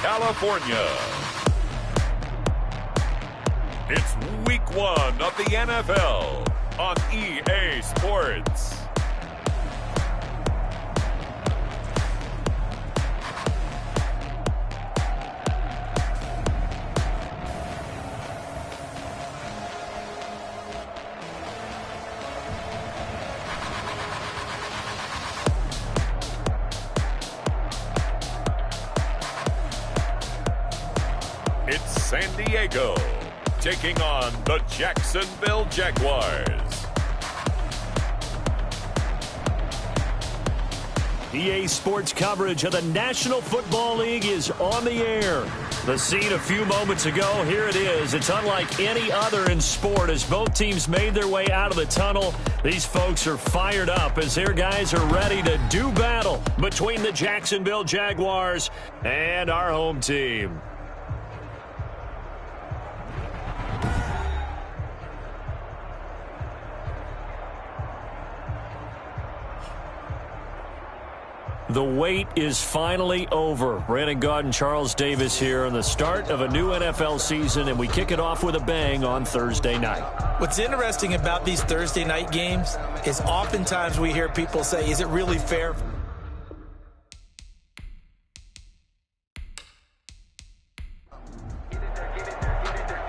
California. It's week 1 of the NFL on EA Sports. It's San Diego taking on the Jacksonville Jaguars. EA Sports coverage of the National Football League is on the air. The scene a few moments ago, here it is. It's unlike any other in sport as both teams made their way out of the tunnel. These folks are fired up as their guys are ready to do battle between the Jacksonville Jaguars and our home team. The wait is finally over. Brandon Gaud and Charles Davis here on the start of a new NFL season, and we kick it off with a bang on Thursday night. What's interesting about these Thursday night games is oftentimes we hear people say, is it really fair?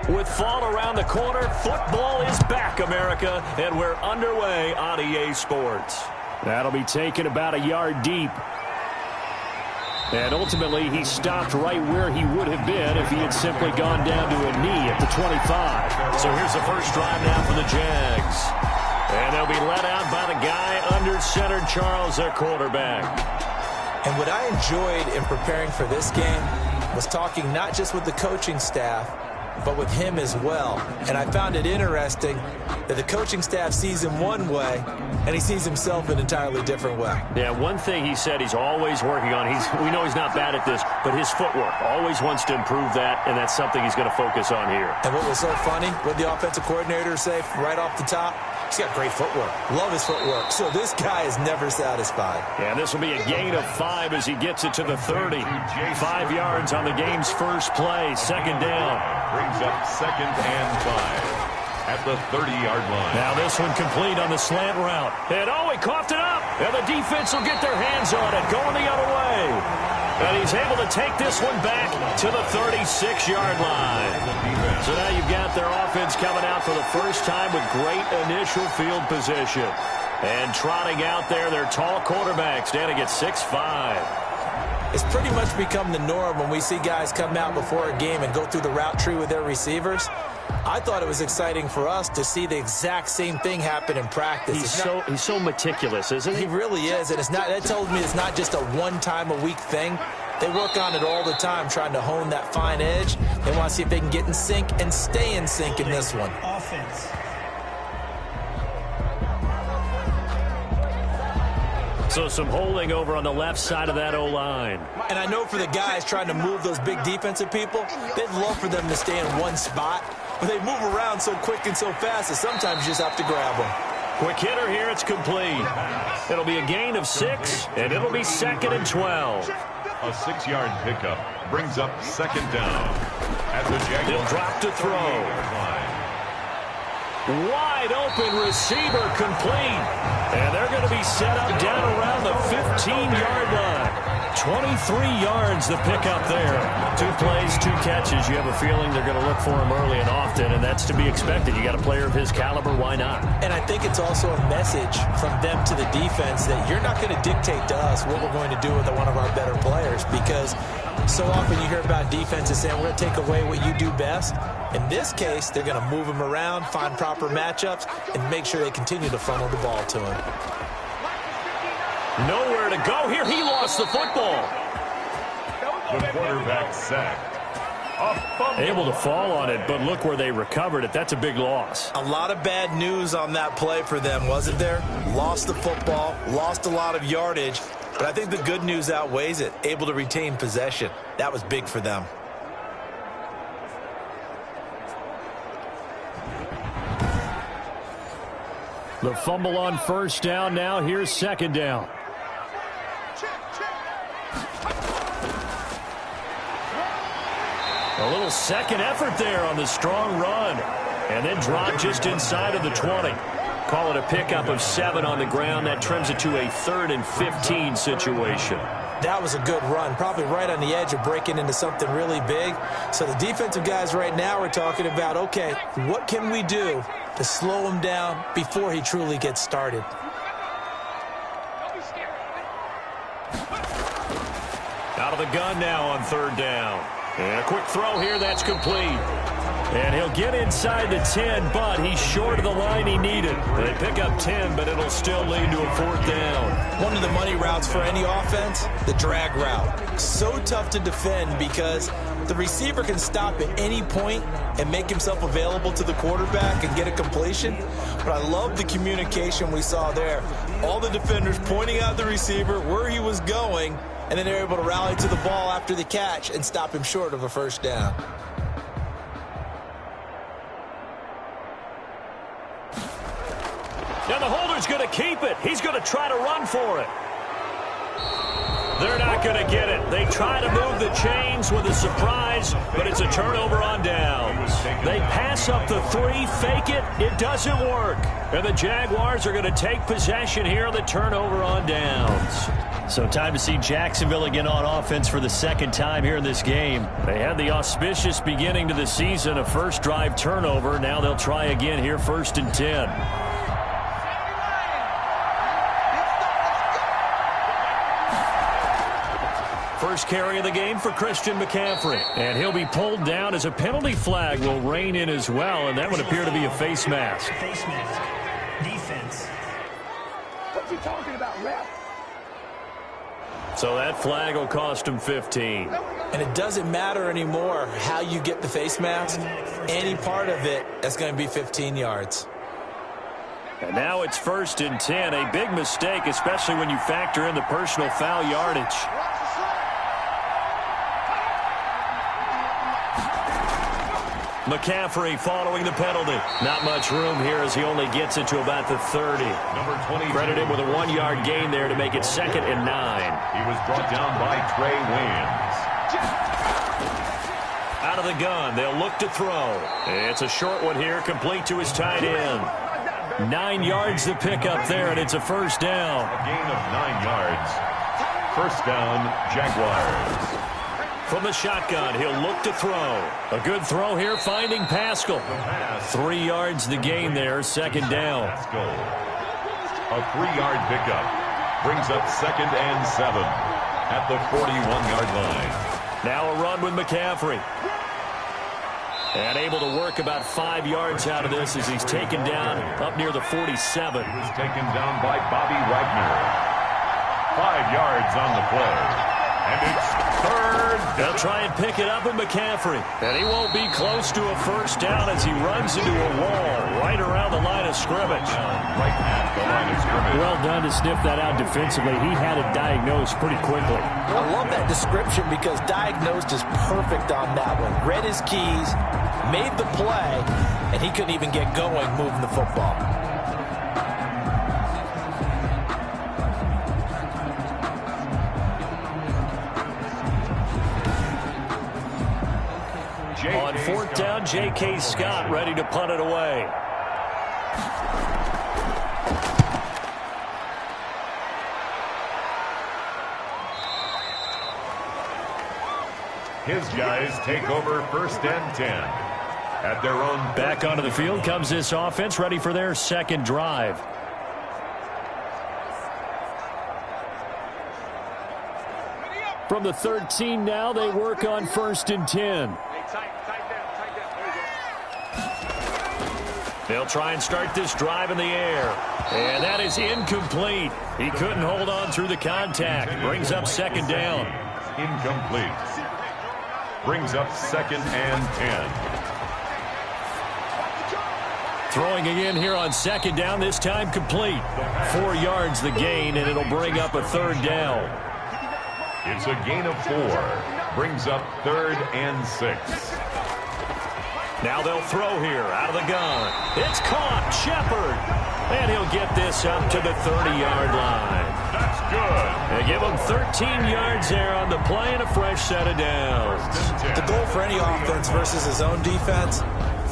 With fall around the corner, football is back, America, and we're underway on EA Sports. That'll be taken about a yard deep. And ultimately, he stopped right where he would have been if he had simply gone down to a knee at the 25. So here's the first drive now for the Jags. And they'll be let out by the guy under center, Charles, their quarterback. And what I enjoyed in preparing for this game was talking not just with the coaching staff, but with him as well. And I found it interesting that the coaching staff sees him one way, and he sees himself an entirely different way. Yeah, one thing he said he's always working on, we know he's not bad at this, but his footwork, always wants to improve that, and that's something he's going to focus on here. And what was so funny, what the offensive coordinator say right off the top, he's got great footwork. Love his footwork. So this guy is never satisfied. Yeah, this will be a gain of 5 as he gets it to the 30. 5 yards on the game's first play, second down. Brings up 2nd and 5 at the 30-yard line. Now this one complete on the slant route. And he coughed it up. And the defense will get their hands on it, going the other way. And he's able to take this one back to the 36-yard line. So now you've got their offense coming out for the first time with great initial field position. And trotting out there, their tall quarterback standing at 6'5". It's pretty much become the norm when we see guys come out before a game and go through the route tree with their receivers. I thought it was exciting for us to see the exact same thing happen in practice. He's so meticulous, isn't he? He really is, and that tells me it's not just a one-time-a-week thing. They work on it all the time, trying to hone that fine edge. They want to see if they can get in sync and stay in sync in this one. Offense. So some holding over on the left side of that O-line. And I know for the guys trying to move those big defensive people, they'd love for them to stay in one spot, but they move around so quick and so fast that sometimes you just have to grab them. Quick hitter here, it's complete. It'll be a gain of 6, and it'll be 2nd and 12. A 6-yard pickup brings up 2nd down at the Jaguars. He'll drop to throw. Wide open receiver complete. And they're going to be set up down around the 15-yard line. 23 yards the pickup there. 2 plays, 2 catches. You have a feeling they're going to look for him early and often, and that's to be expected. You got a player of his caliber, why not? And I think it's also a message from them to the defense that you're not going to dictate to us what we're going to do with one of our better players, because so often you hear about defenses saying we're going to take away what you do best. In this case, they're going to move him around, find proper matchups, and make sure they continue to funnel the ball to him. Nowhere to go here. He lost the football. The quarterback sacked. Able to fall on it, but look where they recovered it. That's a big loss. A lot of bad news on that play for them, wasn't there? Lost the football, lost a lot of yardage, but I think the good news outweighs it. Able to retain possession. That was big for them. The fumble on first down now. Here's 2nd down. A little second effort there on the strong run. And then drop just inside of the 20. Call it a pickup of 7 on the ground. That trims it to a 3rd and 15 situation. That was a good run, probably right on the edge of breaking into something really big. So the defensive guys right now are talking about, okay, what can we do to slow him down before he truly gets started? Out of the gun now on 3rd down. And a quick throw here, that's complete. And he'll get inside the 10, but he's short of the line he needed. They pick up 10, but it'll still lead to a 4th down. One of the money routes for any offense, the drag route. So tough to defend because the receiver can stop at any point and make himself available to the quarterback and get a completion. But I love the communication we saw there. All the defenders pointing out the receiver, where he was going, and then they're able to rally to the ball after the catch and stop him short of a 1st down. Now the holder's going to keep it. He's going to try to run for it. They're not going to get it. They try to move the chains with a surprise, but it's a turnover on downs. They pass up the 3, fake it. It doesn't work. And the Jaguars are going to take possession here on the turnover on downs. So time to see Jacksonville again on offense for the 2nd time here in this game. They had the auspicious beginning to the season, a first drive turnover. Now they'll try again here, 1st and 10. First carry of the game for Christian McCaffrey. And he'll be pulled down as a penalty flag will rein in as well, and that would appear to be a face mask. Face mask. Defense. What you talking about, ref? So that flag will cost him 15. And it doesn't matter anymore how you get the face mask. Any part of it, that's going to be 15 yards. And now it's 1st and 10. A big mistake, especially when you factor in the personal foul yardage. McCaffrey following the penalty. Not much room here as he only gets it to about the 30. Number 20. Credit him with a 1-yard gain there to make it 2nd and 9. He was brought down by Trey Waynes. Out of the gun, they'll look to throw. It's a short one here, complete to his tight end. 9 yards to pick up there, and it's a 1st down. A gain of 9 yards. 1st down, Jaguars. From the shotgun, he'll look to throw. A good throw here, finding Pascal. 3 yards the gain there, 2nd down. Pascal. A 3-yard pickup. Brings up 2nd and 7 at the 41-yard line. Now a run with McCaffrey. And able to work about 5 yards out of this as he's taken down up near the 47. He was taken down by Bobby Wagner. 5 yards on the play. And it's 3rd. They'll try and pick it up with McCaffrey. And he won't be close to a 1st down as he runs into a wall right around the line of scrimmage. Right at the line of scrimmage. Well done to sniff that out defensively. He had it diagnosed pretty quickly. I love that description because diagnosed is perfect on that one. Read his keys, made the play, and he couldn't even get going moving the football. On 4th down, J.K. Scott ready to punt it away. His guys take over 1st and 10 at their own. Back onto the field comes this offense, ready for their 2nd drive. From the 13 now, they work on 1st and 10. They'll try and start this drive in the air. And that is incomplete. He couldn't hold on through the contact. Brings up 2nd down. Incomplete. Brings up 2nd and 10. Throwing again here on 2nd down, this time complete. 4 yards the gain, and it'll bring up a 3rd down. It's a gain of 4. Brings up 3rd and 6. Now they'll throw here out of the gun. It's caught. Shepard. And he'll get this up to the 30-yard line. That's Good. They give them 13 yards there on the play and a fresh set of downs. The goal for any offense versus his own defense,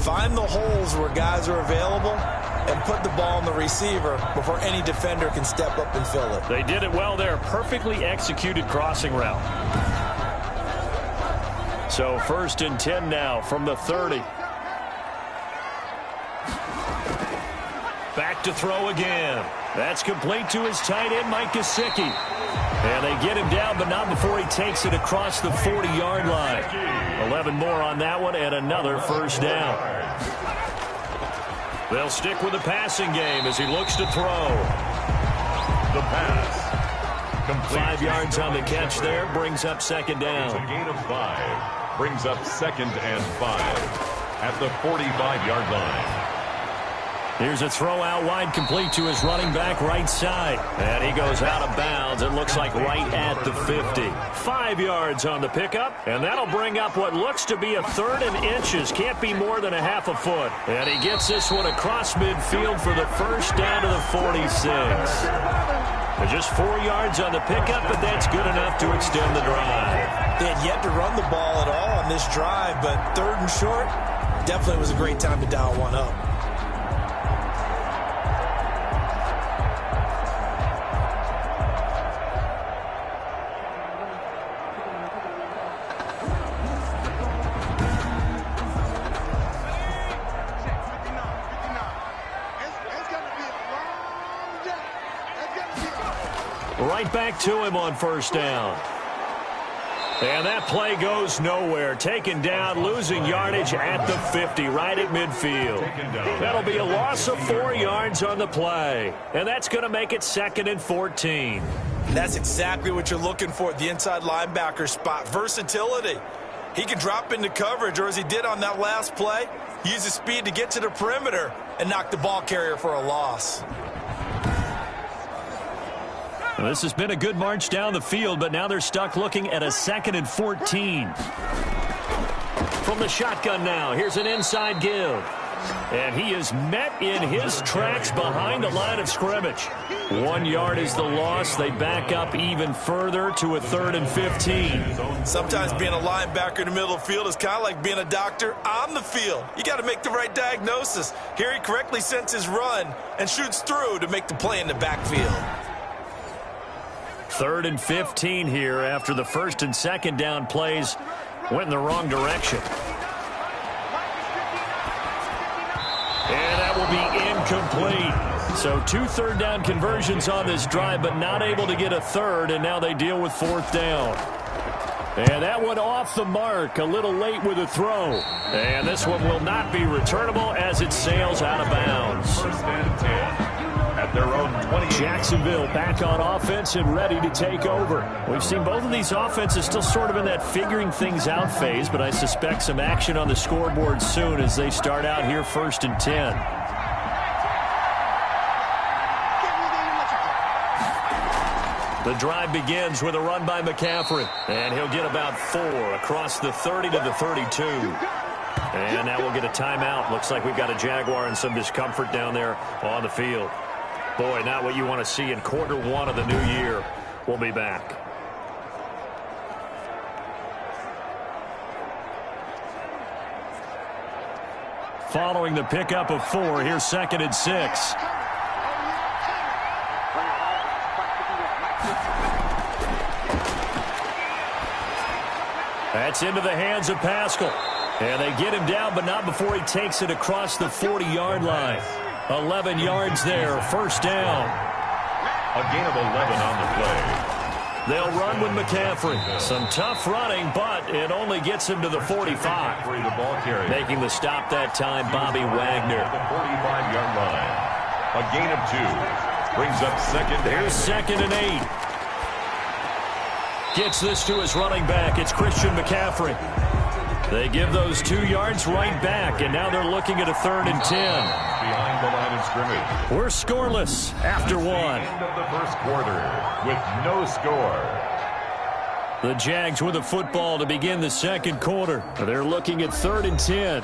find the holes where guys are available and put the ball on the receiver before any defender can step up and fill it. They did it well there. Perfectly executed crossing route. So 1st and 10 now from the 30. Back to throw again. That's complete to his tight end, Mike Gesicki. And they get him down, but not before he takes it across the 40-yard line. 11 more on that one and another first down. They'll stick with the passing game as he looks to throw. The pass. Complete. 5 yards on the catch there, brings up second down. It's a gain of 5. Brings up 2nd and 5 at the 45-yard line. Here's a throw out wide, complete to his running back right side. And he goes out of bounds. It looks like right at the 50. 5 yards on the pickup, and that'll bring up what looks to be a 3rd and inches. Can't be more than a half a foot. And he gets this one across midfield for the first down to the 46. Just 4 yards on the pickup, but that's good enough to extend the drive. They had yet to run the ball at all on this drive, but 3rd and short definitely was a great time to dial one up. Right back to him on first down. And that play goes nowhere. Taken down, losing yardage at the 50, right at midfield. That'll be a loss of 4 yards on the play. And that's going to make it 2nd and 14. That's exactly what you're looking for at the inside linebacker spot. Versatility. He can drop into coverage, or as he did on that last play, use his speed to get to the perimeter and knock the ball carrier for a loss. Well, this has been a good march down the field, but now they're stuck looking at a 2nd and 14. From the shotgun now, here's an inside give. And he is met in his tracks behind the line of scrimmage. 1 yard is the loss. They back up even further to a 3rd and 15. Sometimes being a linebacker in the middle of the field is kind of like being a doctor on the field. You got to make the right diagnosis. Here he correctly senses run and shoots through to make the play in the backfield. 3rd and 15 here after the 1st and 2nd down plays went in the wrong direction. And that will be incomplete. So 2 third down conversions on this drive, but not able to get a 3rd, and now they deal with 4th down. And that one off the mark, a little late with a throw. And this one will not be returnable as it sails out of bounds. 1st and 10. At their own 20. Jacksonville back on offense and ready to take over. We've seen both of these offenses still sort of in that figuring things out phase, but I suspect some action on the scoreboard soon as they start out here 1st and 10. The drive begins with a run by McCaffrey, and he'll get about 4 across the 30 to the 32. And now we'll get a timeout. Looks like we've got a Jaguar and some discomfort down there on the field. Boy, not what you want to see in quarter 1 of the new year. We'll be back. Following the pickup of 4, here's 2nd and 6. That's into the hands of Pascal. And they get him down, but not before he takes it across the 40-yard line. 11 yards there, first down. A gain of 11 on the play. They'll run with McCaffrey. Some tough running, but it only gets him to the 45. The ball carrier. Making the stop that time, Bobby Wagner. The 45-yard line. A gain of 2. Brings up 2nd. Here's 2nd and 8. Gets this to his running back. It's Christian McCaffrey. They give those 2 yards right back, and now they're looking at a 3rd and 10. Behind the line of scrimmage. We're scoreless after 1. End of the first quarter with no score. The Jags with the football to begin the second quarter. They're looking at 3rd and 10.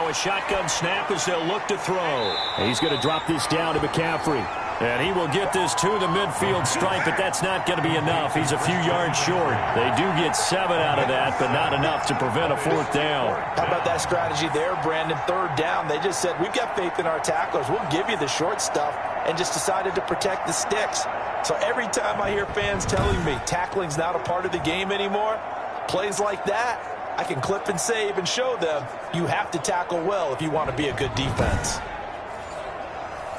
a shotgun snap as they'll look to throw. He's going to drop this down to McCaffrey. And he will get this to the midfield stripe, but that's not going to be enough. He's a few yards short. They do get 7 out of that, but not enough to prevent a 4th down. How about that strategy there, Brandon? 3rd down. They just said, we've got faith in our tacklers. We'll give you the short stuff, and just decided to protect the sticks. So every time I hear fans telling me tackling's not a part of the game anymore, plays like that, I can clip and save and show them you have to tackle well if you want to be a good defense.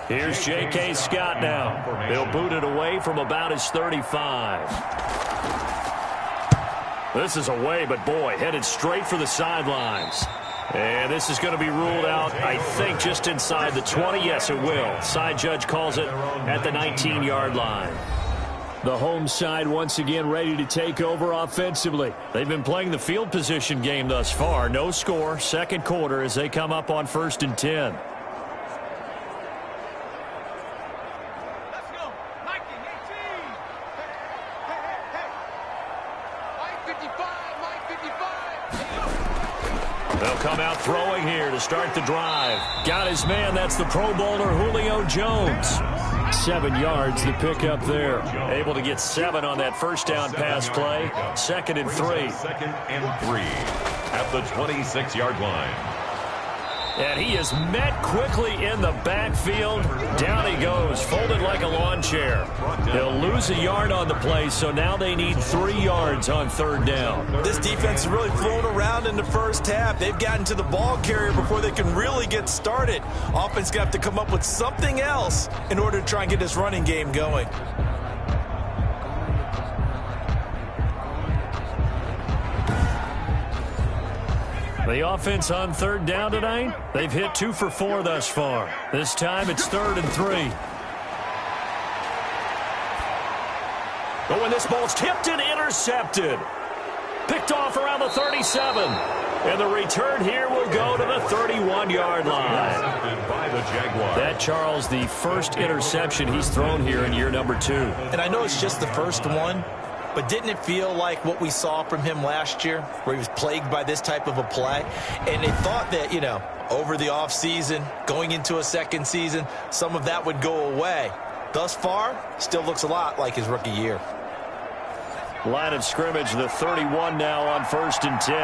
Here's J.K. Scott now. He'll boot it away from about his 35. This is away, but boy, headed straight for the sidelines. And this is going to be ruled out, I think, just inside the 20. Yes, it will. Side judge calls it at the 19-yard line. The home side once again ready to take over offensively. They've been playing the field position game thus far. No score, 2nd quarter as they come up on 1st and 10. They'll come out throwing here to start the drive. Got his man. That's the Pro Bowler Julio Jones. 7 yards the pick up there. Able to get 7 on that 1st down pass play. 2nd and 3. 2nd and 3 at the 26-yard line. And he is met quickly in the backfield. Down he goes, folded like a lawn chair. He'll lose a yard on the play, so now they need 3 yards on 3rd down. This defense is really thrown around in the first half. They've gotten to the ball carrier before they can really get started. Offense going to have to come up with something else in order to try and get this running game going. The offense on 3rd down tonight, they've hit 2 for 4 thus far. This time it's 3rd and 3. Oh, and this ball's tipped and intercepted. Picked off around the 37. And the return here will go to the 31-yard line. By the Jaguars. That, Charles, the first interception he's thrown here in year number 2. And I know it's just the first one, but didn't it feel like what we saw from him last year, where he was plagued by this type of a play? And they thought that, you know, over the offseason, going into a 2nd season, some of that would go away. Thus far, still looks a lot like his rookie year. Line of scrimmage, the 31 now on 1st and 10.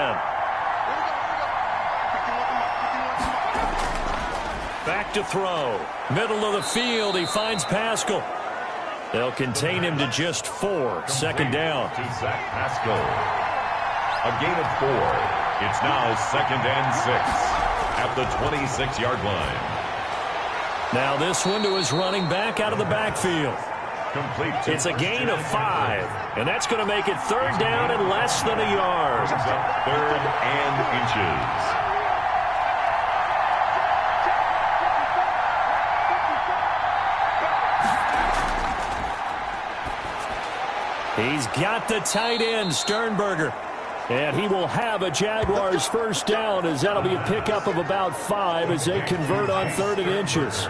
Back to throw. Middle of the field, he finds Pascal. They'll contain him to just 4. 2nd down. To Zach Pascal. A gain of 4. It's now 2nd and 6 at the 26-yard line. Now this one to his running back out of the backfield. Complete. It's a gain of 5, and that's going to make it 3rd down and less than a yard. 3rd and inches. He's got the tight end, Sternberger. And he will have a Jaguars 1st down, as that'll be a pickup of about 5 as they convert on 3rd and inches.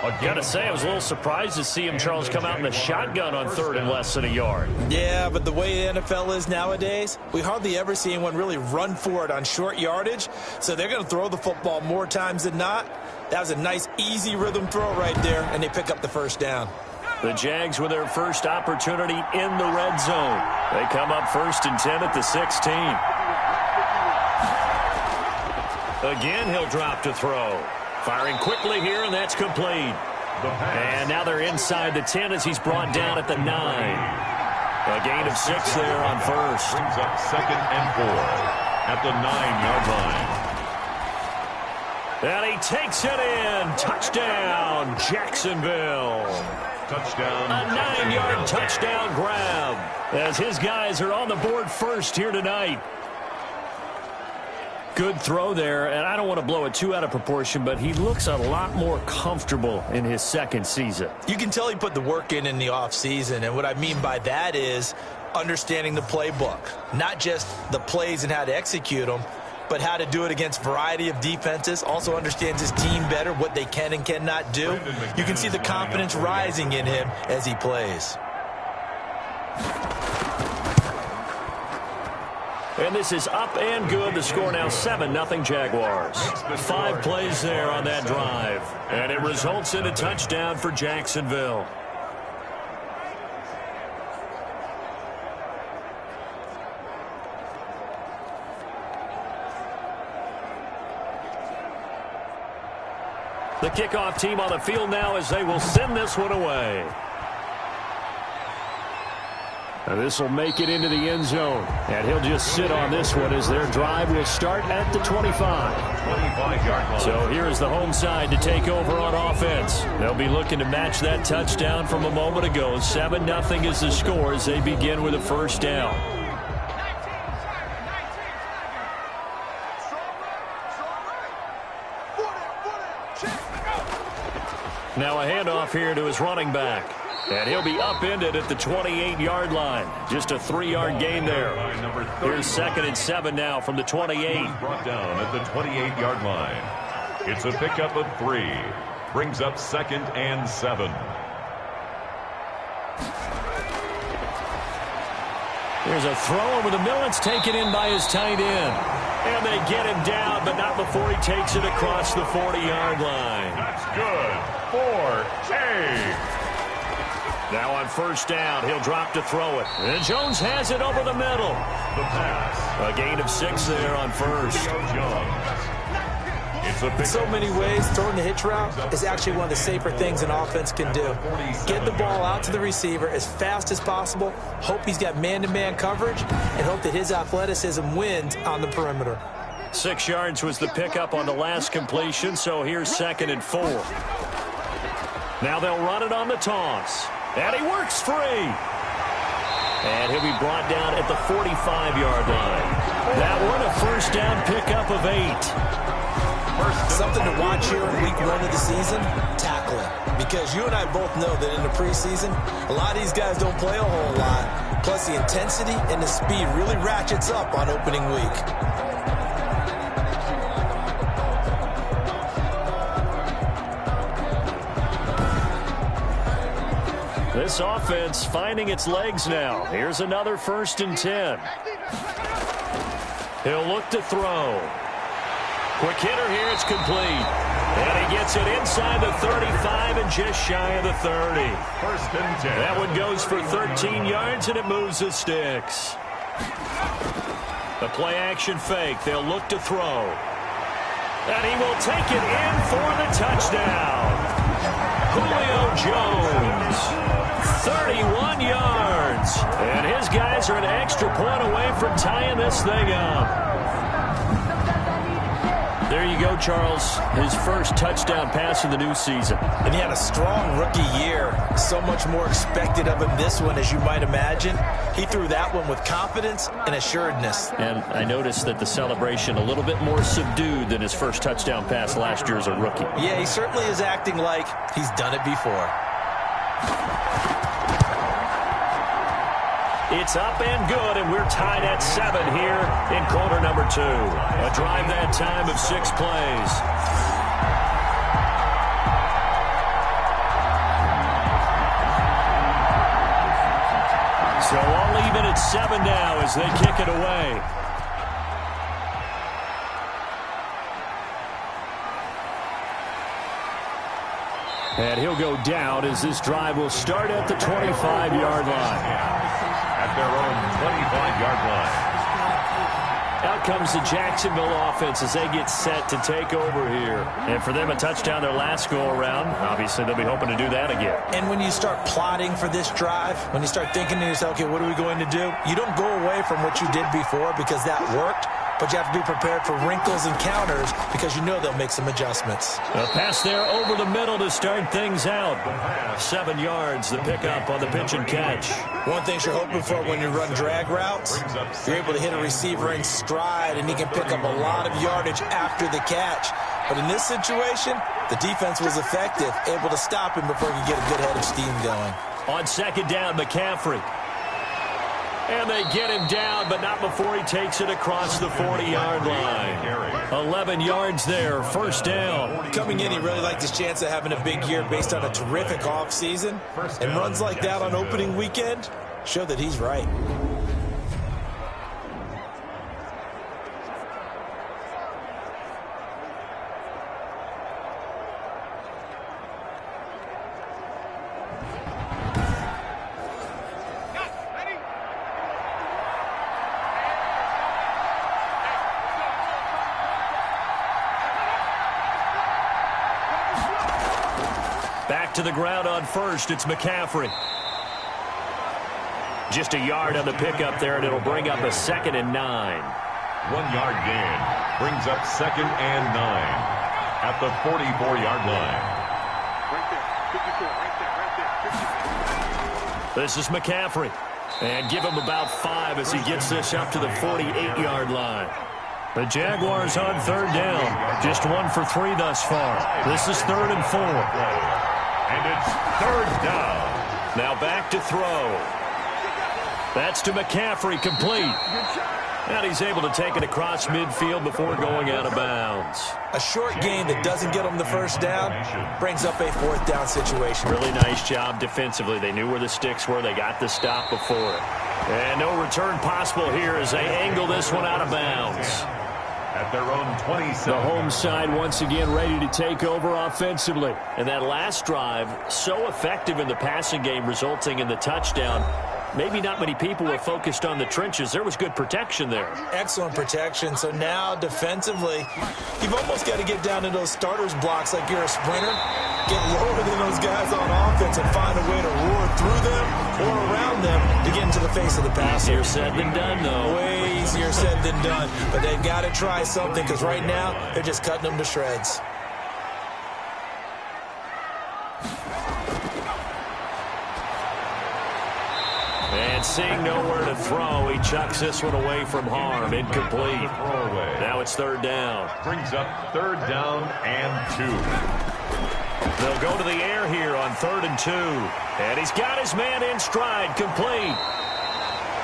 I've got to say, I was a little surprised to see him, Charles, come out in the shotgun on 3rd and less than a yard. Yeah, but the way the NFL is nowadays, we hardly ever see anyone really run for it on short yardage. So they're going to throw the football more times than not. That was a nice, easy rhythm throw right there, and they pick up the 1st down. The Jags with their first opportunity in the red zone. They come up 1st and 10 at the 16. Again, he'll drop to throw. Firing quickly here, and that's complete. And now they're inside the 10 as he's brought down at the 9. A gain of 6 there on 1st. Brings up 2nd and 4 at the 9-yard line. And he takes it in. Touchdown, Jacksonville. Touchdown. A 9-yard touchdown grab as his guys are on the board first here tonight. Good throw there, and I don't want to blow it too out of proportion, but he looks a lot more comfortable in his 2nd season. You can tell he put the work in the offseason, and what I mean by that is understanding the playbook. Not just the plays and how to execute them, but how to do it against a variety of defenses. Also understands his team better, what they can and cannot do. You can see the confidence rising in him as he plays. And this is up and good. The score now 7-0 Jaguars. 5 plays there on that drive. And it results in a touchdown for Jacksonville. The kickoff team on the field now as they will send this one away. And this will make it into the end zone. And he'll just sit on this one as their drive will start at the 25. 25-yard line. So here's the home side to take over on offense. They'll be looking to match that touchdown from a moment ago. 7-0 is the score as they begin with a first down. Now a handoff here to his running back. And he'll be upended at the 28-yard line. Just a 3-yard gain there. Here's 2nd and 7 now from the 28. Brought down at the 28-yard line. It's a pickup of 3. Brings up 2nd and 7. Here's a throw over the middle. It's taken in by his tight end. And they get him down, but not before he takes it across the 40-yard line. That's good. 4-A. Now on first down, he'll drop to throw it. And Jones has it over the middle. The pass. A gain of 6 there on first. It's a In so many ways, throwing the hitch route is actually one of the safer things an offense can do. Get the ball out to the receiver as fast as possible, hope he's got man-to-man coverage, and hope that his athleticism wins on the perimeter. 6 yards was the pickup on the last completion, so here's 2nd and 4. Now they'll run it on the toss. And he works free. And he'll be brought down at the 45-yard line. That one a first down pickup of 8. Something to watch here in week 1 of the season, tackling. Because you and I both know that in the preseason, a lot of these guys don't play a whole lot. Plus the intensity and the speed really ratchets up on opening week. This offense finding its legs now. Here's another 1st and 10. He'll look to throw. Quick hitter here, it's complete. And he gets it inside the 35 and just shy of the 30. 1st and 10. That one goes for 13 yards, and it moves the sticks. The play-action fake. They'll look to throw. And he will take it in for the touchdown. Julio Jones, 31 yards. And his guys are an extra point away from tying this thing up. There you go, Charles. His first touchdown pass of the new season. And he had a strong rookie year. So much more expected of him this one, as you might imagine. He threw that one with confidence and assuredness. And I noticed that the celebration a little bit more subdued than his first touchdown pass last year as a rookie. Yeah, he certainly is acting like he's done it before. It's up and good, and we're tied at 7 here in quarter number 2. A drive that time of 6 plays. So all even at 7 now as they kick it away. And he'll go down as this drive will start at the 25-yard line. At their own 25-yard line. Out comes the Jacksonville offense as they get set to take over here. And for them, a touchdown their last go-around. Obviously, they'll be hoping to do that again. And when you start plotting for this drive, when you start thinking to yourself, okay, what are we going to do? You don't go away from what you did before because that worked. But you have to be prepared for wrinkles and counters because you know they'll make some adjustments. A pass there over the middle to start things out. 7 yards, the pickup on the pitch and catch. One thing you're hoping for when you run drag routes, you're able to hit a receiver in stride, and he can pick up a lot of yardage after the catch. But in this situation, the defense was effective, able to stop him before he could get a good head of steam going. On 2nd down, McCaffrey. And they get him down, but not before he takes it across the 40-yard line. 11 yards there, first down. Coming in, he really liked his chance of having a big year based on a terrific offseason. And runs like that on opening weekend show that he's right. to the ground on first. It's McCaffrey. Just a yard on the pickup there, and it'll bring up a 2nd and 9. 1 yard gain brings up 2nd and 9 at the 44-yard line. This is McCaffrey. And give him about 5 as he gets this up to the 48-yard line. The Jaguars on 3rd down. Just 1 for 3 thus far. This is 3rd and 4. And it's 3rd down. Now back to throw. That's to McCaffrey, complete. And he's able to take it across midfield before going out of bounds. A short gain that doesn't get him the first down brings up a 4th down situation. Really nice job defensively. They knew where the sticks were. They got the stop before it. And no return possible here as they angle this one out of bounds. At their own 27. The home side once again ready to take over offensively. And that last drive, so effective in the passing game, resulting in the touchdown. Maybe not many people were focused on the trenches. There was good protection there. Excellent protection. So now defensively, you've almost got to get down to those starters blocks like you're a sprinter. Get lower than those guys on offense and find a way to roar through them or around them to get into the face of the passer. Easier said than done, though. Way easier said than done. But they've got to try something because right now they're just cutting them to shreds. And seeing nowhere to throw, he chucks this one away from harm. Incomplete. Now it's 3rd down. Brings up 3rd down and 2. They'll go to the air here on 3rd and 2. And he's got his man in stride. Complete.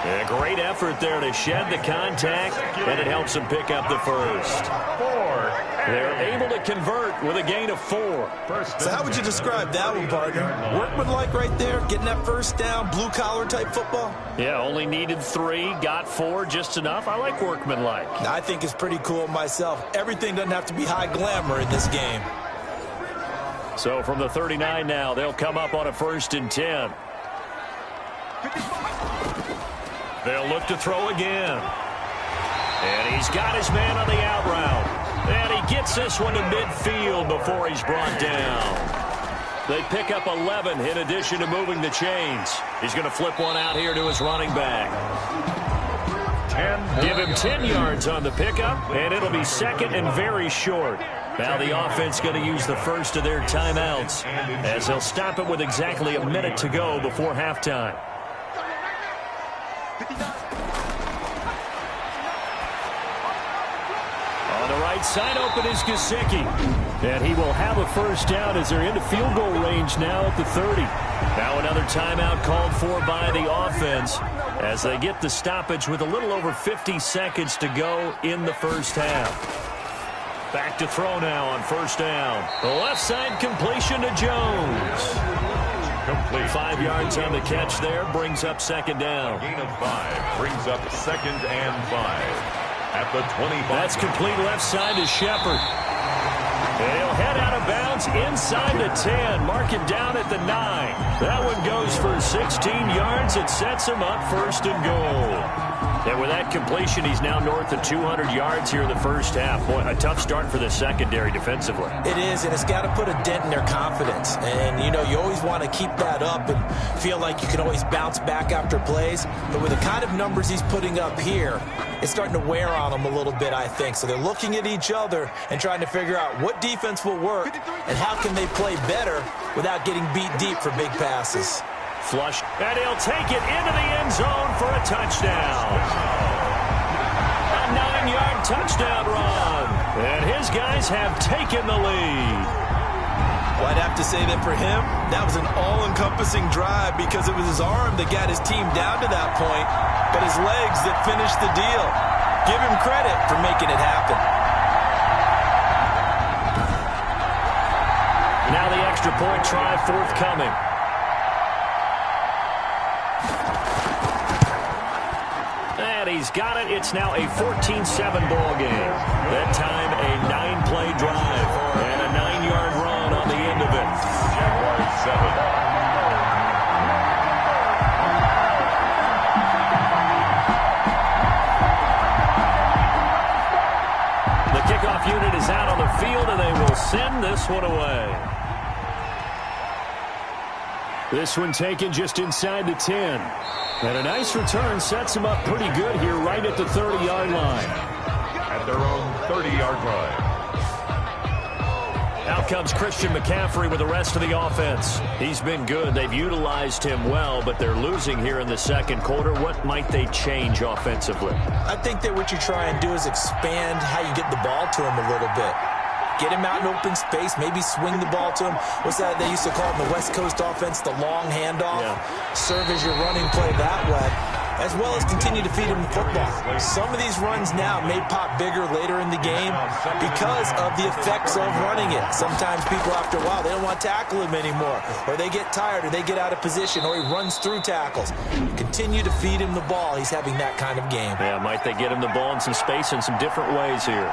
A great effort there to shed the contact, and it helps him pick up the first. 4. They're able to convert with a gain of 4. So how would you describe that one, partner? Workmanlike right there, getting that first down, blue-collar type football? Yeah, only needed 3, got 4, just enough. I like workmanlike. I think it's pretty cool myself. Everything doesn't have to be high glamour in this game. So from the 39 now, they'll come up on a 1st and 10. They'll look to throw again. And he's got his man on the out route. And he gets this one to midfield before he's brought down. They pick up 11 in addition to moving the chains. He's going to flip one out here to his running back. 10. Give him 10 yards on the pickup, and it'll be 2nd and very short. Now the offense going to use the first of their timeouts as they'll stop it with exactly a minute to go before halftime. On the right side open is Gesicki. And he will have a first down as they're into field goal range now at the 30. Now another timeout called for by the offense as they get the stoppage with a little over 50 seconds to go in the first half. Back to throw now on 1st down. The left side completion to Jones. Complete. 5 yards on the catch there, brings up 2nd down. Gain of 5 brings up 2nd and 5 at the 25. That's complete left side to Shepard. And he'll head out of bounds inside the 10. Mark it down at the 9. That one goes for 16 yards. It sets him up 1st and goal. And with that completion, he's now north of 200 yards here in the first half. Boy, a tough start for the secondary defensively. It is, and it's got to put a dent in their confidence. And, you know, you always want to keep that up and feel like you can always bounce back after plays. But with the kind of numbers he's putting up here, it's starting to wear on them a little bit, I think. So they're looking at each other and trying to figure out what defense will work and how can they play better without getting beat deep for big passes. Flush, and he'll take it into the end zone for a touchdown. A 9-yard touchdown run. And his guys have taken the lead. Well, I'd have to say that for him, that was an all-encompassing drive because it was his arm that got his team down to that point, but his legs that finished the deal. Give him credit for making it happen. Now the extra point try forthcoming. And he's got it. It's now a 14-7 ball game. That time a 9-play drive and a 9-yard run on the end of it. Jaguars 7. The kickoff unit is out on the field, and they will send this one away. This one taken just inside the 10. And a nice return sets them up pretty good here right at the 30-yard line. At their own 30-yard line. Out comes Christian McCaffrey with the rest of the offense. He's been good. They've utilized him well, but they're losing here in the second quarter. What might they change offensively? I think that what you try and do is expand how you get the ball to him a little bit. Get him out in open space, maybe swing the ball to him. What's that they used to call it in the West Coast offense, the long handoff? Yeah. Serve as your running play that way, as well as continue to feed him the football. Some of these runs now may pop bigger later in the game because of the effects of running it. Sometimes people, after a while, they don't want to tackle him anymore, or they get tired, or they get out of position, or he runs through tackles. Continue to feed him the ball. He's having that kind of game. Yeah, might they get him the ball in some space in some different ways here.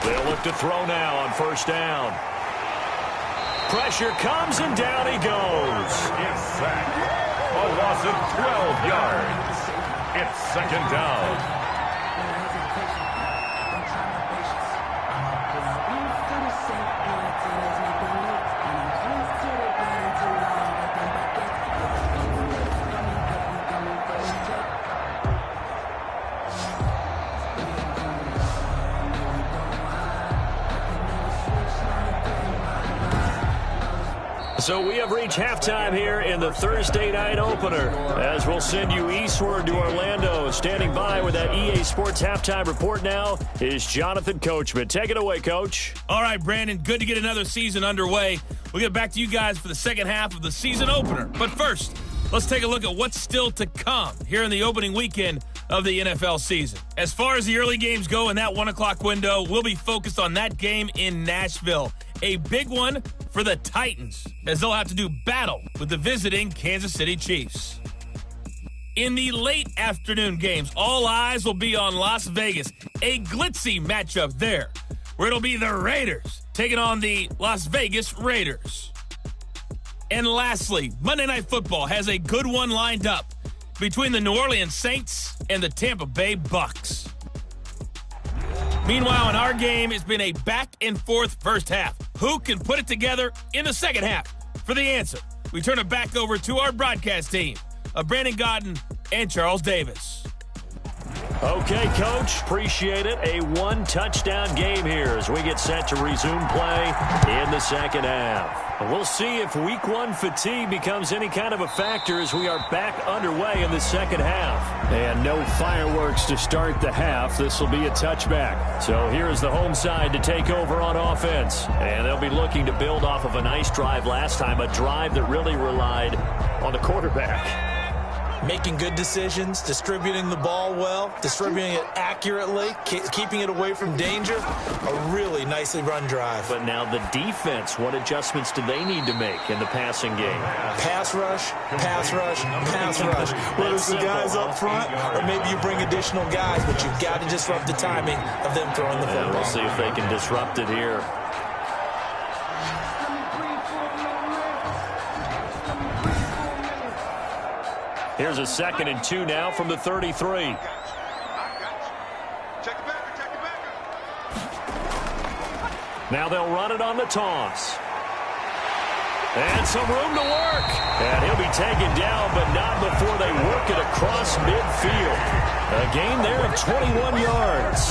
They'll look to throw now on first down. Pressure comes, and down he goes. It's sacked. A loss of 12 yards. It's second down. So we have reached halftime here in the Thursday night opener, as we'll send you eastward to Orlando. Standing by with that EA Sports halftime report now is Jonathan Coachman. Take it away, Coach. All right, Brandon, good to get another season underway. We'll get back to you guys for the second half of the season opener. But first, let's take a look at what's still to come here in the opening weekend of the NFL season. As far as the early games go in that 1 o'clock window, we'll be focused on that game in Nashville. A big one for the Titans, as they'll have to do battle with the visiting Kansas City Chiefs. In the late afternoon games, all eyes will be on Las Vegas. A glitzy matchup there, where it'll be the Raiders taking on the Las Vegas Raiders. And lastly, Monday Night Football has a good one lined up between the New Orleans Saints and the Tampa Bay Bucks. Meanwhile, in our game, it's been a back-and-forth first half. Who can put it together in the second half? For the answer, we turn it back over to our broadcast team of Brandon Godden and Charles Davis. Okay, Coach, appreciate it. A one-touchdown game here as we get set to resume play in the second half. We'll see if week one fatigue becomes any kind of a factor as we are back underway in the second half. And no fireworks to start the half. This will be a touchback. So here's the home side to take over on offense. And they'll be looking to build off of a nice drive last time, a drive that really relied on the quarterback. Making good decisions, distributing the ball well, distributing it accurately, keeping it away from danger. A really nicely run drive. But now the defense, what adjustments do they need to make in the passing game? Pass rush, pass rush, pass rush. Whether it's the guys up front or maybe you bring additional guys, but you've got to disrupt the timing of them throwing the football. We'll see if they can disrupt it here. Here's a 2nd and 2 now from the 33. Now they'll run it on the toss. And some room to work. And he'll be taken down, but not before they work it across midfield. A gain there of 21 yards.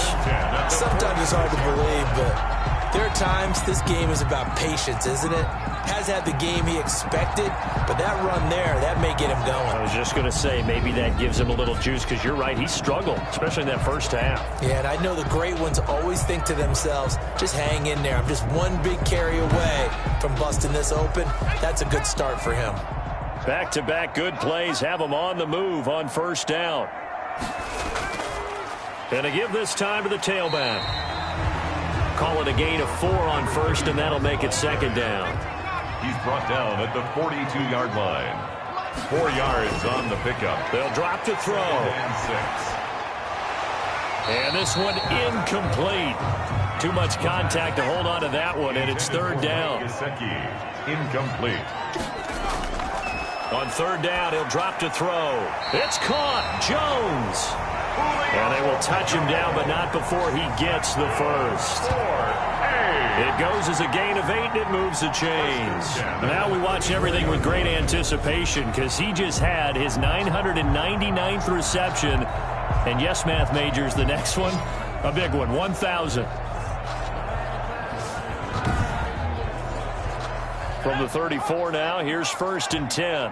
Sometimes it's hard to believe, but there are times this game is about patience, isn't it? Has had the game he expected, but that run there, that may get him going. I was just going to say, maybe that gives him a little juice, because you're right, he struggled, especially in that first half. Yeah, and I know the great ones always think to themselves, just hang in there. I'm just one big carry away from busting this open. That's a good start for him. Back-to-back good plays have him on the move on first down. And to give this time to the tailback. Call it a gain of 4 on first, and that'll make it second down. He's brought down at the 42-yard line. 4 yards on the pickup. They'll drop to throw. And 6. And this one incomplete. Too much contact to hold on to that one, and it's third down. Incomplete. On third down, he'll drop to throw. It's caught. Jones. And they will touch him down, but not before he gets the first. 4-8. It goes as a gain of 8, and it moves the chains. Now we watch everything with great anticipation because he just had his 999th reception. And yes, math majors, the next one, a big one, 1,000. From the 34 now, here's 1st and 10.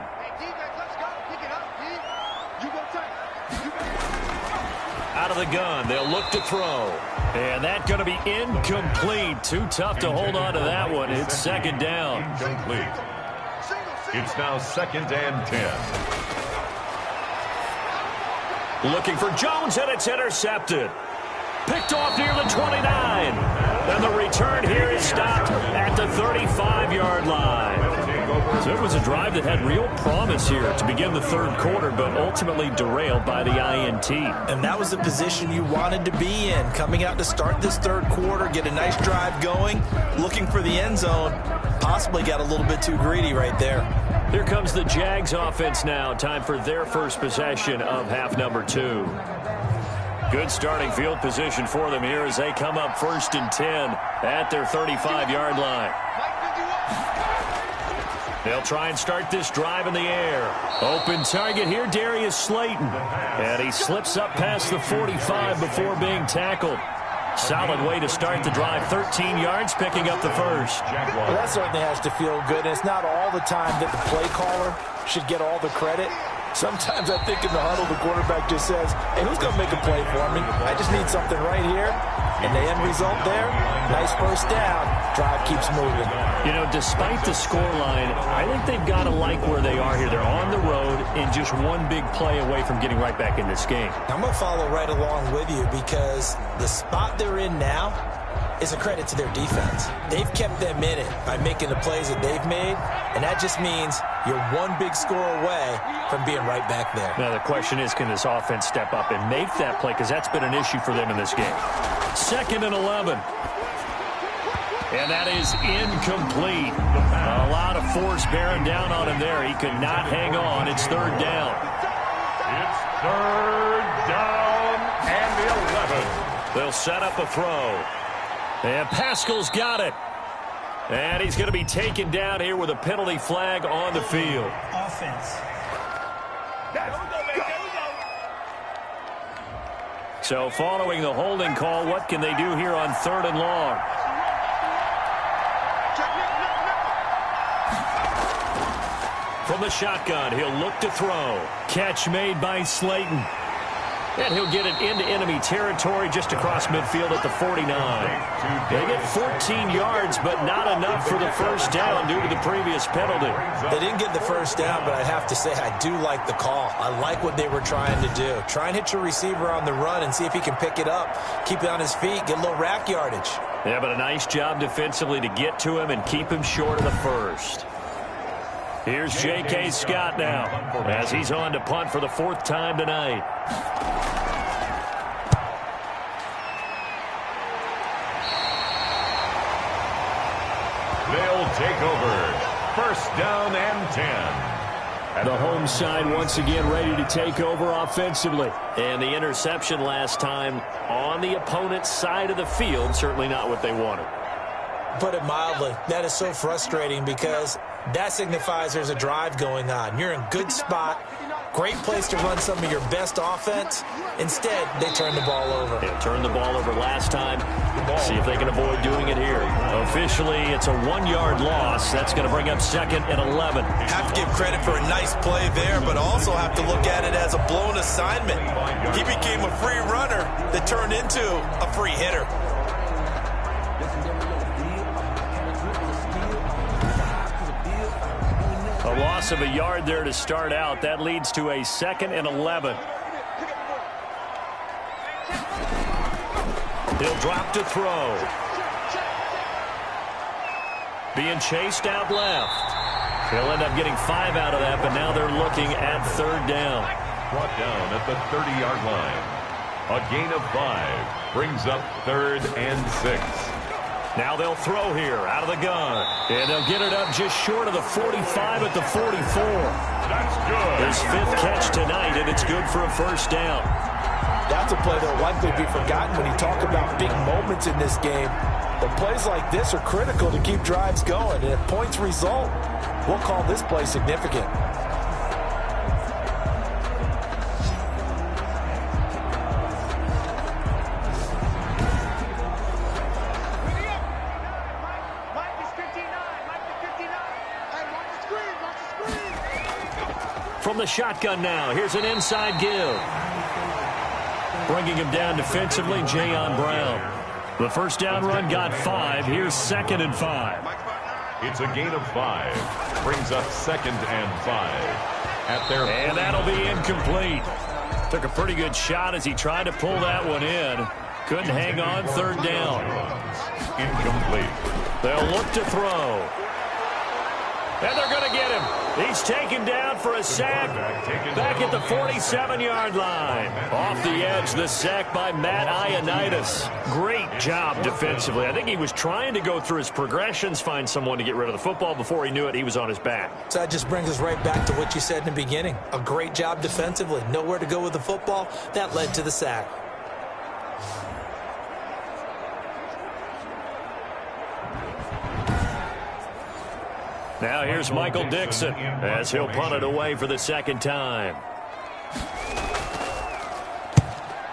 Out of the gun, they'll look to throw. And that's going to be incomplete. Too tough to hold on to that one. It's 2nd down. Incomplete. It's now 2nd and 10. Looking for Jones, and it's intercepted. Picked off near the 29. And the return here is stopped at the 35-yard line. So it was a drive that had real promise here to begin the 3rd quarter, but ultimately derailed by the INT. And that was the position you wanted to be in. Coming out to start this 3rd quarter, get a nice drive going, looking for the end zone. Possibly got a little bit too greedy right there. Here comes the Jags offense now. Time for their first possession of half number 2. Good starting field position for them here as they come up 1st and 10 at their 35-yard line. They'll try and start this drive in the air. Open target here, Darius Slayton. And he slips up past the 45 before being tackled. Solid way to start the drive. 13 yards, picking up the first. Well, that certainly has to feel good. And it's not all the time that the play caller should get all the credit. Sometimes I think in the huddle, the quarterback just says, hey, who's going to make a play for me? I just need something right here. And the end result there, nice first down. Drive keeps moving. You know, despite the scoreline, I think they've got to like where they are here. They're on the road and just one big play away from getting right back in this game. I'm going to follow right along with you because the spot they're in now is a credit to their defense. They've kept them in it by making the plays that they've made, and that just means you're one big score away from being right back there. Now, the question is, can this offense step up and make that play? Because that's been an issue for them in this game. 2nd and 11. And that is incomplete. A lot of force bearing down on him there. He could not hang on. It's 3rd down. It's 3rd down and 11. They'll set up a throw. And Pascal's got it. And he's going to be taken down here with a penalty flag on the field. Offense. So following the holding call, what can they do here on 3rd and long? From the shotgun, he'll look to throw. Catch made by Slayton. And he'll get it into enemy territory just across midfield at the 49. They get 14 yards, but not enough for the first down due to the previous penalty. They didn't get the first down, but I have to say I do like the call. I like what they were trying to do. Try and hit your receiver on the run and see if he can pick it up, keep it on his feet, get a little rack yardage. Yeah, but a nice job defensively to get to him and keep him short of the first. Here's J.K. Scott now as he's on to punt for the 4th time tonight. They'll take over. 1st down and 10. The home side once again ready to take over offensively. And the interception last time on the opponent's side of the field, certainly not what they wanted. Put it mildly, that is so frustrating because that signifies there's a drive going on. You're in good spot, great place to run some of your best offense. Instead, they turn the ball over. They turned the ball over last time. See if they can avoid doing it here. Officially, it's a 1-yard loss. That's going to bring up 2nd and 11. Have to give credit for a nice play there, but also have to look at it as a blown assignment. He became a free runner that turned into a free hitter. A loss of a yard there to start out. That leads to a 2nd and 11. He'll drop to throw. Being chased out left. He'll end up getting 5 out of that, but now they're looking at 3rd down. Brought down at the 30-yard line. A gain of 5 brings up 3rd and 6. Now they'll throw here out of the gun. And they'll get it up just short of the 45 at the 44. That's good. His 5th catch tonight, and it's good for a first down. That's a play that will likely be forgotten when you talk about big moments in this game. But plays like this are critical to keep drives going. And if points result, we'll call this play significant. From the shotgun now, here's an inside give. Bringing him down defensively, Jayon Brown. The first down run got 5. Here's 2nd and 5. It's a gain of 5. Brings up 2nd and 5. At their and that'll be incomplete. Took a pretty good shot as he tried to pull that one in. Couldn't hang on, 3rd down. Incomplete. They'll look to throw. And they're going to get him. He's taken down for a sack back at the 47-yard line. Off the edge, the sack by Matt Ioannidis. Great job defensively. I think he was trying to go through his progressions, find someone to get rid of the football. Before he knew it, he was on his back. So that just brings us right back to what you said in the beginning. A great job defensively. Nowhere to go with the football. That led to the sack. Now here's Michael Dixon as he'll punt it away for the 2nd time.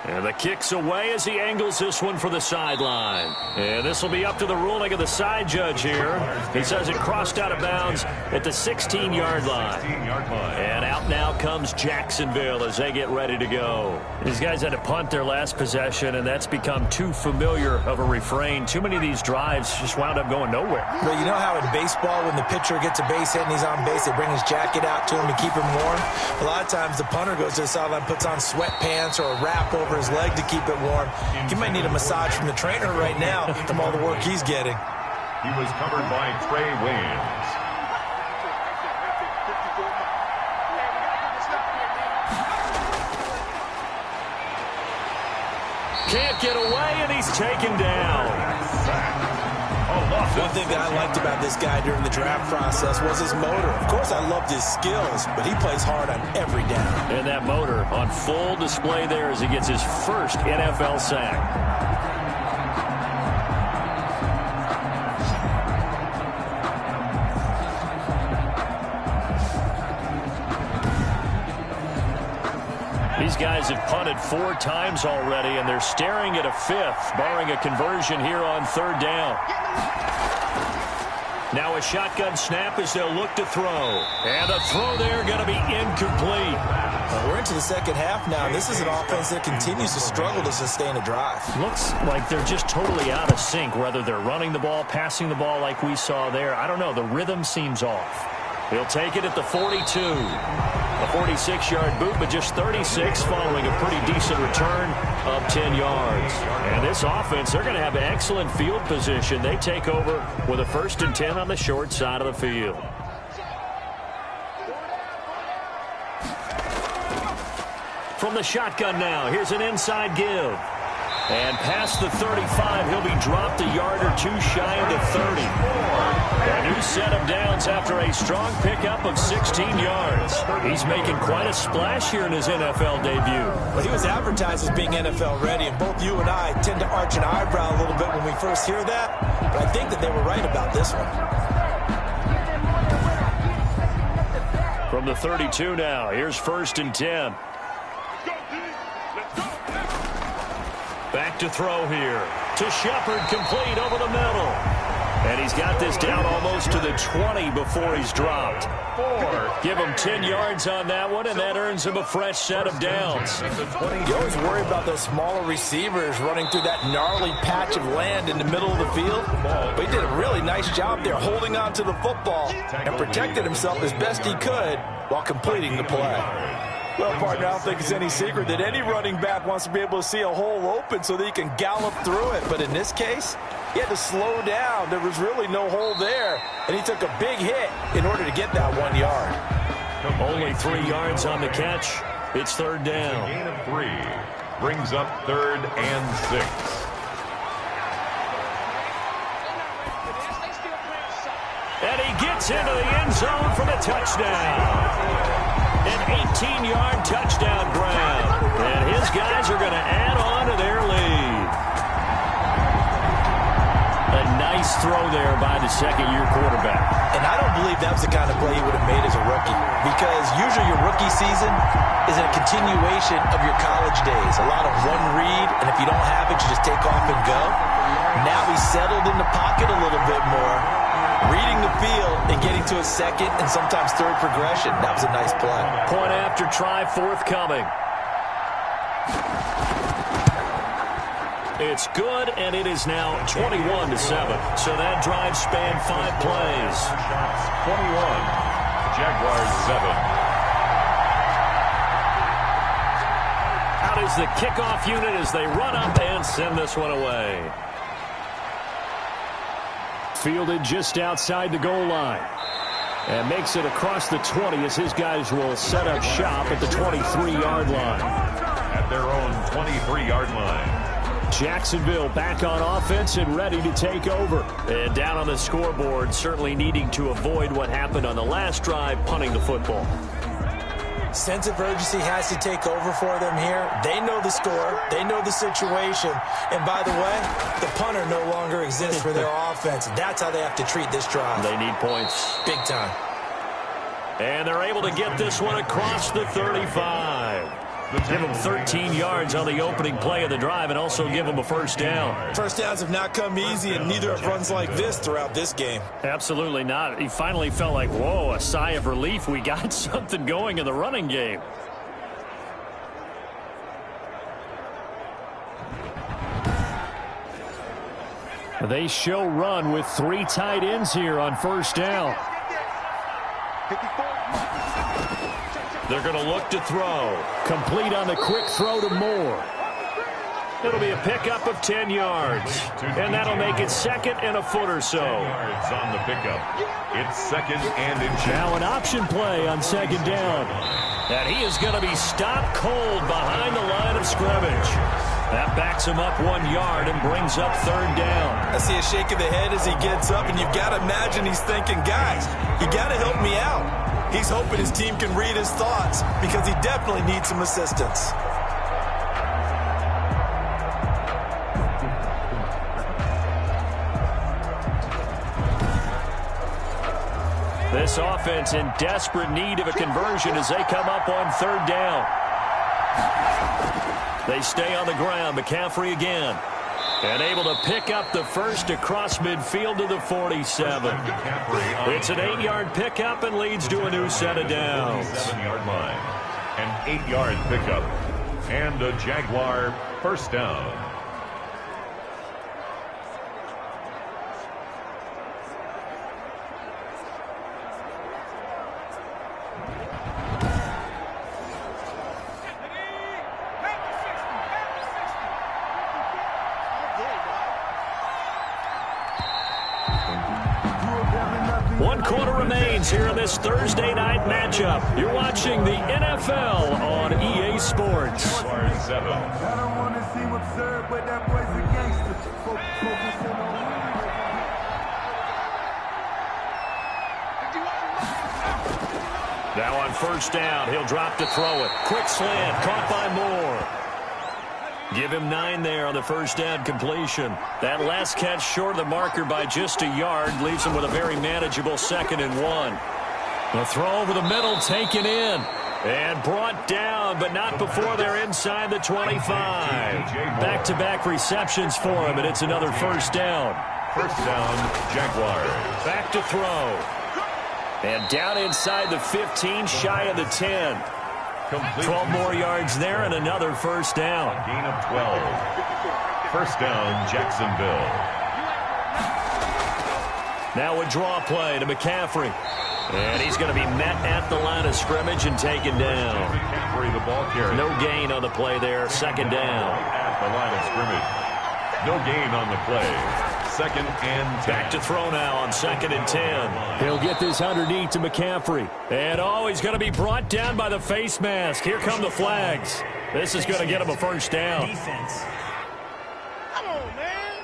And the kick's away as he angles this one for the sideline. And this will be up to the ruling of the side judge here. He says it crossed out of bounds at the 16-yard line. And out now comes Jacksonville as they get ready to go. These guys had to punt their last possession, and that's become too familiar of a refrain. Too many of these drives just wound up going nowhere. But you know how in baseball, when the pitcher gets a base hit and he's on base, they bring his jacket out to him to keep him warm? A lot of times the punter goes to the sideline, puts on sweatpants or a wrap over his leg to keep it warm. He might need a massage from the trainer right now from all the work he's getting. He was covered by Trey Waynes. Can't get away, and he's taken down. One thing that I liked about this guy during the draft process was his motor. Of course, I loved his skills, but he plays hard on every down. And that motor on full display there as he gets his first NFL sack. These guys have punted 4 times already, and they're staring at a 5th, barring a conversion here on 3rd down. Now a shotgun snap as they'll look to throw. And a throw there going to be incomplete. We're into the 2nd half now. This is an offense that continues to struggle to sustain a drive. Looks like they're just totally out of sync, whether they're running the ball, passing the ball like we saw there. I don't know. The rhythm seems off. He'll take it at the 42. A 46-yard boot, but just 36 following a pretty decent return of 10 yards. And this offense, they're going to have excellent field position. They take over with a 1st and 10 on the short side of the field. From the shotgun now, here's an inside give. And past the 35, he'll be dropped a yard or 2 shy of the 30. A new set of downs after a strong pickup of 16 yards. He's making quite a splash here in his NFL debut. Well, he was advertised as being NFL ready, and both you and I tend to arch an eyebrow a little bit when we first hear that. But I think that they were right about this one. From the 32 now, here's 1st and 10. Back to throw here. To Shepard, complete over the middle. And he's got this down almost to the 20 before he's dropped. 4. Give him 10 yards on that one, and that earns him a fresh set of downs. You always worry about those smaller receivers running through that gnarly patch of land in the middle of the field. But he did a really nice job there holding on to the football and protected himself as best he could while completing the play. Well, partner, I don't think it's any secret that any running back wants to be able to see a hole open so that he can gallop through it. But in this case, he had to slow down. There was really no hole there, and he took a big hit in order to get that 1 yard. Only 3 yards on the catch. It's 3rd down. Gain of 3 brings up 3rd and 6. And he gets into the end zone for the touchdown. An 18-yard touchdown grab. And his guys are going to add on to their lead. A nice throw there by the second-year quarterback. And I don't believe that was the kind of play he would have made as a rookie, because usually your rookie season is a continuation of your college days. A lot of one read, and if you don't have it, you just take off and go. Now he's settled in the pocket a little bit more, reading the field and getting to a second and sometimes third progression. That was a nice play. Point after try forthcoming. It's good, and it is now 21-7. So that drive spanned 5 plays. 21. Jaguars 7. Out is the kickoff unit as they run up and send this one away. Fielded just outside the goal line. And makes it across the 20 as his guys will set up shop at the 23-yard line. At their own 23-yard line. Jacksonville back on offense and ready to take over. And down on the scoreboard, certainly needing to avoid what happened on the last drive, punting the football. Sense of urgency has to take over for them here. They know the score. They know the situation. And by the way, the punter no longer exists for their offense. That's how they have to treat this drive. They need points. Big time. And they're able to get this one across the 35. Give them 13 yards on the opening play of the drive and also give them a first down. First downs have not come easy, and neither have runs like this throughout this game. Absolutely not. He finally felt like, whoa, a sigh of relief. We got something going in the running game. They show run with 3 tight ends here on first down. They're going to look to throw. Complete on the quick throw to Moore. It'll be a pickup of 10 yards. And that'll make it second and a foot or so. 10 yards on the pickup. It's second and inches. Now an option play on second down. And he is going to be stopped cold behind the line of scrimmage. That backs him up 1 yard and brings up third down. I see a shake of the head as he gets up, and you've got to imagine he's thinking, guys, you got to help me out. He's hoping his team can read his thoughts because he definitely needs some assistance. This offense in desperate need of a conversion as they come up on third down. They stay on the ground. McCaffrey again. And able to pick up the first across midfield to the 47. It's an 8-yard pickup and leads to a new set of downs. 7-yard line. An 8-yard pickup. And a Jaguar first down. Here in this Thursday night matchup. You're watching the NFL on EA Sports. 7. I don't want to seem absurd, but that boy's a gangster. Now on first down, he'll drop to throw it. Quick slant, caught by Moore. Give him 9 there on the first down completion. That last catch short of the marker by just a yard leaves him with a very manageable 2nd and 1. The throw over the middle taken in and brought down, but not before they're inside the 25. Back-to-back receptions for him, and it's another first down. First down, Jaguars. Back to throw. And down inside the 15, shy of the 10. 12 more yards there and another first down. Gain of 12. First down, Jacksonville. Now a draw play to McCaffrey. And he's going to be met at the line of scrimmage and taken down. McCaffrey, the ball carrier. No gain on the play there. Second down. At the line of scrimmage. No gain on the play. Second and 10. Back to throw now on 2nd and 10. He'll get this underneath to McCaffrey. And he's going to be brought down by the face mask. Here come the flags. This is going to get him a first down. Defense. Come on, man.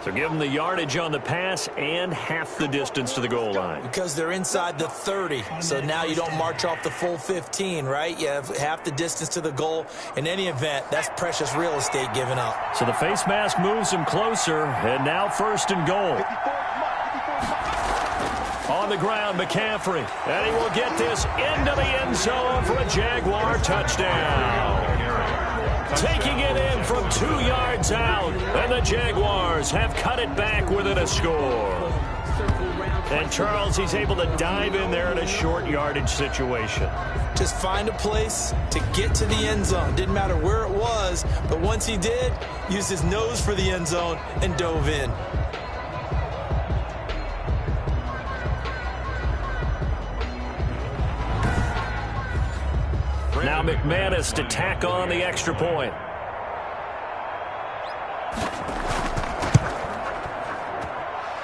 So give them the yardage on the pass and half the distance to the goal line. Because they're inside the 30, so now you don't march off the full 15, right? You have half the distance to the goal. In any event, that's precious real estate given up. So the face mask moves him closer, and now 1st and goal. On the ground, McCaffrey, and he will get this into the end zone for a Jaguar touchdown. Taking it in from 2 yards out, and the Jaguars have cut it back within a score. And Charles, he's able to dive in there in a short yardage situation. Just find a place to get to the end zone. Didn't matter where it was, but once he did, used his nose for the end zone and dove in. Now McManus to tack on the extra point.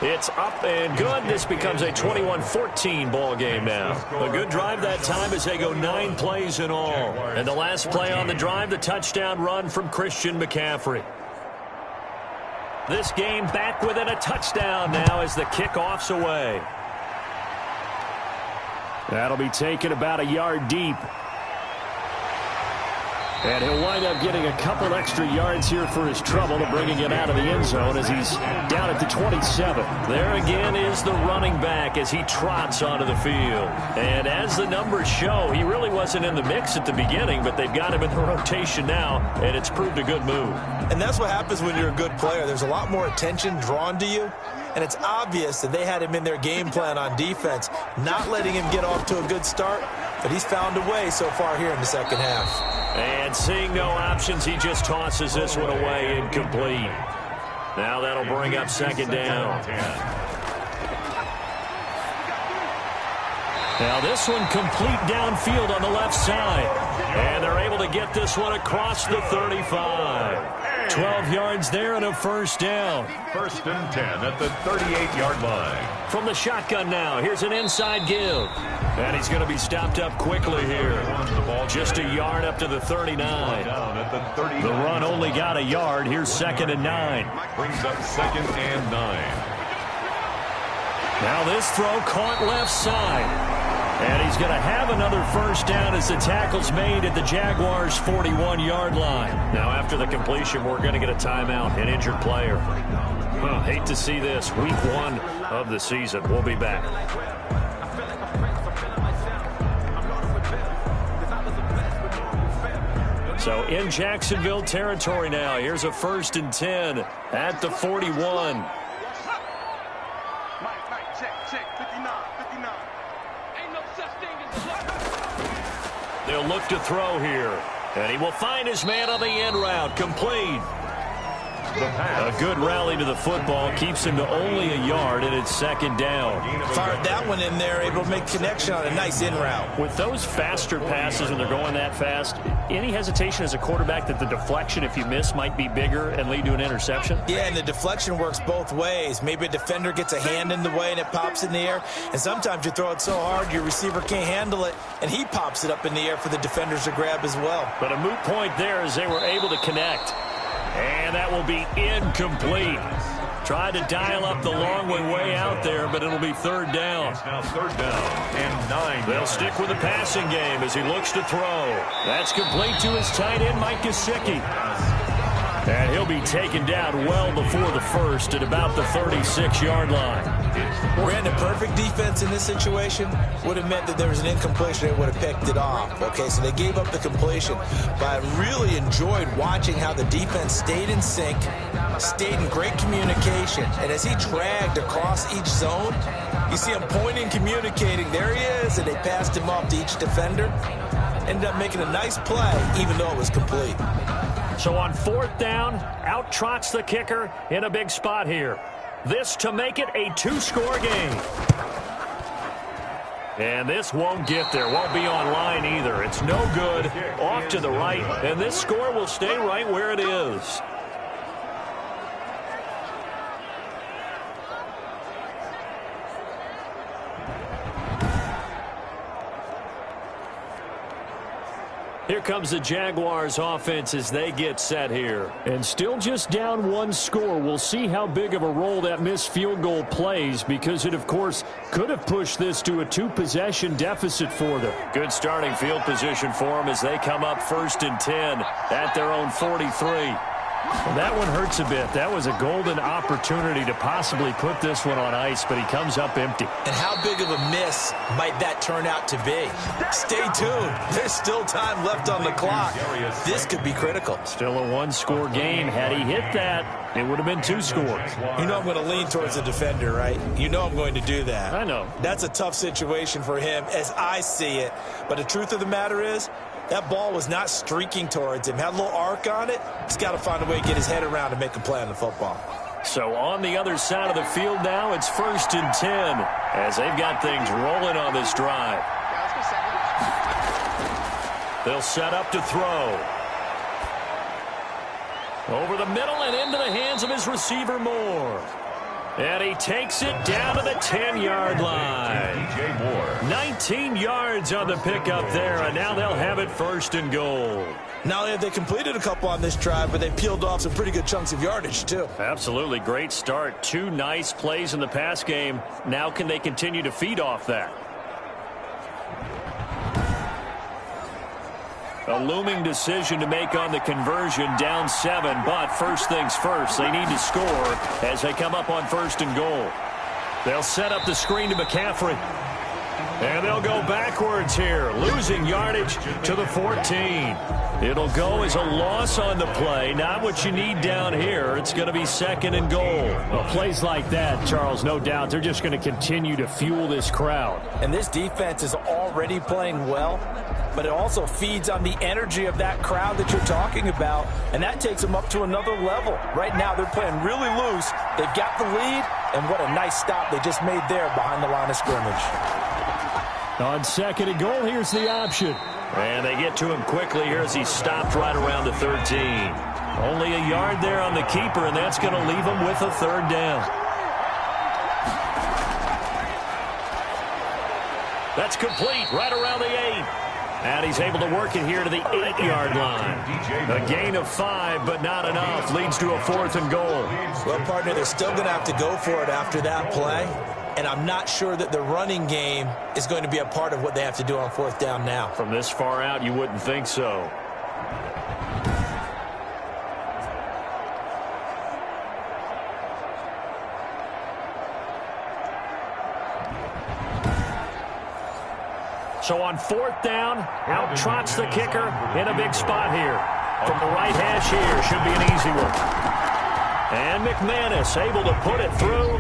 It's up and good. This becomes a 21-14 ball game now. A good drive that time as they go 9 plays in all. And the last play on the drive, the touchdown run from Christian McCaffrey. This game back within a touchdown now as the kickoff's away. That'll be taken about a yard deep. And he'll wind up getting a couple extra yards here for his trouble to bringing it out of the end zone as he's down at the 27. There again is the running back as he trots onto the field. And as the numbers show, he really wasn't in the mix at the beginning, but they've got him in the rotation now, and it's proved a good move. And that's what happens when you're a good player. There's a lot more attention drawn to you, and it's obvious that they had him in their game plan on defense, not letting him get off to a good start, but he's found a way so far here in the second half. And seeing no options, he just tosses this one away incomplete. Now that'll bring up 2nd down. Now this one complete downfield on the left side. And they're able to get this one across the 35. 12 yards there and a 1st down. 1st and 10 at the 38-yard line. From the shotgun now, here's an inside give. And he's going to be stopped up quickly here. Just a yard up to the 39. The run only got a yard. Here's 2nd and 9. Brings up 2nd and 9. Now this throw caught left side. And he's going to have another 1st down as the tackle's made at the Jaguars' 41-yard line. Now after the completion, we're going to get a timeout, an injured player. Hate to see this. Week 1 of the season. We'll be back. So in Jacksonville territory now. Here's a 1st and 10 at the 41. They'll look to throw here. And he will find his man on the end route. Complete. A good rally to the football. Keeps him to only a yard, and it's 2nd down. Fired that one in there, able to make connection on a nice in route. With those faster passes when they're going that fast, any hesitation as a quarterback that the deflection, if you miss, might be bigger and lead to an interception? Yeah, and the deflection works both ways. Maybe a defender gets a hand in the way and it pops in the air. And sometimes you throw it so hard your receiver can't handle it, and he pops it up in the air for the defenders to grab as well. But a moot point there as they were able to connect. And that will be incomplete. Tried to dial up the long way out there, but it'll be 3rd down. It's now 3rd down and 9. They'll stick with the passing game as he looks to throw. That's complete to his tight end, Mike Gesicki. And he'll be taken down well before the 1st at about the 36-yard line. Brandon, perfect defense in this situation would have meant that there was an incompletion. They would have picked it off. Okay, so they gave up the completion. But I really enjoyed watching how the defense stayed in sync, stayed in great communication. And as he dragged across each zone, you see him pointing, communicating. There he is, and they passed him off to each defender. Ended up making a nice play, even though it was complete. So on 4th down, out trots the kicker in a big spot here. This to make it a 2-score game. And this won't get there. Won't be online either. It's no good. Off to the right. And this score will stay right where it is. Here comes the Jaguars offense as they get set here. And still just down one score. We'll see how big of a role that missed field goal plays because it, of course, could have pushed this to a 2-possession deficit for them. Good starting field position for them as they come up 1st and 10 at their own 43. Well, that one hurts a bit. That was a golden opportunity to possibly put this one on ice, but he comes up empty. And how big of a miss might that turn out to be? Stay tuned. There's still time left on the clock. This could be critical. Still a 1-score game. Had he hit that, it would have been 2 scores. You know I'm going to lean towards the defender, right? You know I'm going to do that. I know. That's a tough situation for him as I see it. But the truth of the matter is, that ball was not streaking towards him. Had a little arc on it. He's got to find a way to get his head around and make a play on the football. So on the other side of the field now, it's 1st and 10 as they've got things rolling on this drive. They'll set up to throw. Over the middle and into the hands of his receiver Moore. And he takes it down to the 10-yard line. 19 yards on the pickup there, and now they'll have it 1st and goal. Not only have they completed a couple on this drive, but they peeled off some pretty good chunks of yardage, too. Absolutely. Great start. 2 nice plays in the pass game. Now can they continue to feed off that? A looming decision to make on the conversion, down 7, but first things first, they need to score as they come up on 1st and goal. They'll set up the screen to McCaffrey. And they'll go backwards here, losing yardage to the 14. It'll go as a loss on the play, not what you need down here. It's going to be 2nd and goal. Well, plays like that, Charles, no doubt, they're just going to continue to fuel this crowd. And this defense is already playing well, but it also feeds on the energy of that crowd that you're talking about, and that takes them up to another level. Right now, they're playing really loose. They've got the lead, and what a nice stop they just made there behind the line of scrimmage. On 2nd and goal, here's the option. And they get to him quickly here as he stopped right around the 13. Only a yard there on the keeper, and that's going to leave him with a 3rd down. That's complete right around the 8. And he's able to work it here to the 8-yard line. A gain of 5, but not enough. Leads to a 4th and goal. Well, partner, they're still going to have to go for it after that play. And I'm not sure that the running game is going to be a part of what they have to do on 4th down now. From this far out, you wouldn't think so. So on 4th down, out trots the kicker in a big spot here. From the right hash here, should be an easy one. And McManus able to put it through,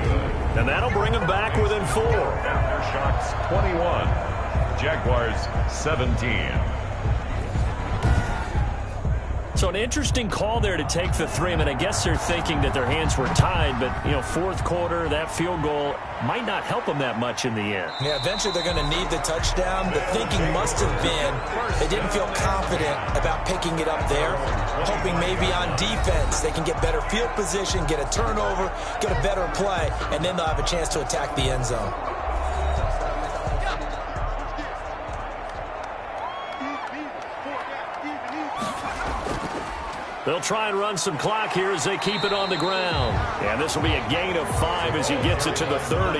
and that'll bring him back within 4. Aftershocks 21, Jaguars 17. So an interesting call there to take the 3. I mean, I guess they're thinking that their hands were tied, but, you know, 4th quarter, that field goal might not help them that much in the end. Yeah, eventually they're going to need the touchdown. The thinking must have been they didn't feel confident about picking it up there, hoping maybe on defense they can get better field position, get a turnover, get a better play, and then they'll have a chance to attack the end zone. They'll try and run some clock here as they keep it on the ground. And this will be a gain of 5 as he gets it to the 30.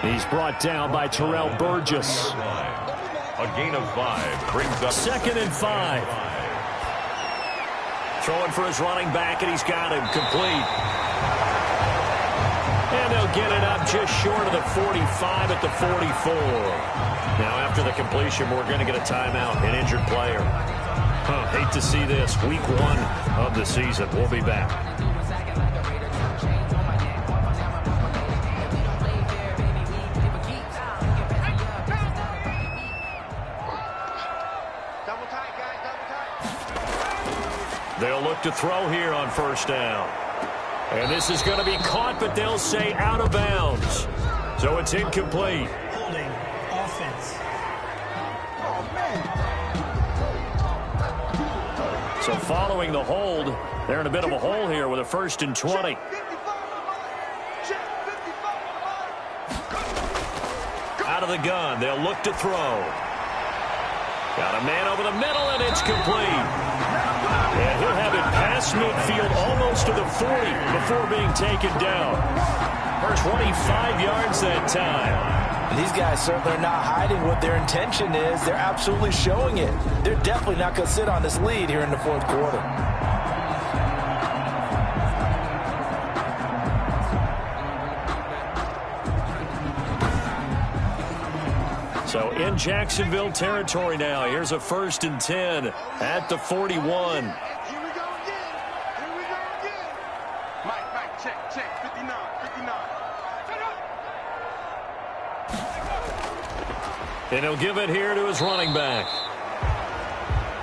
He's brought down by Terrell Burgess. A gain of 5 brings up 2nd and 5. Throwing for his running back, and he's got him complete. And they'll get it up just short of the 45 at the 44. Now after the completion, we're going to get a timeout, an injured player. Hate to see this. Week 1 of the season. We'll be back. They'll look to throw here on 1st down. And this is going to be caught, but they'll say out of bounds. So it's incomplete. Holding offense. So following the hold, they're in a bit of a hole here with a 1st and 20. Out of the gun, they'll look to throw. Got a man over the middle, and it's complete. And he'll have it past midfield almost to the 40 before being taken down. 25 yards that time. These guys certainly are not hiding what their intention is. They're absolutely showing it. They're definitely not going to sit on this lead here in the fourth quarter. So in Jacksonville territory now. Here's a 1st and 10 at the 41. Here we go again. Mike, check. 59. And he'll give it here to his running back.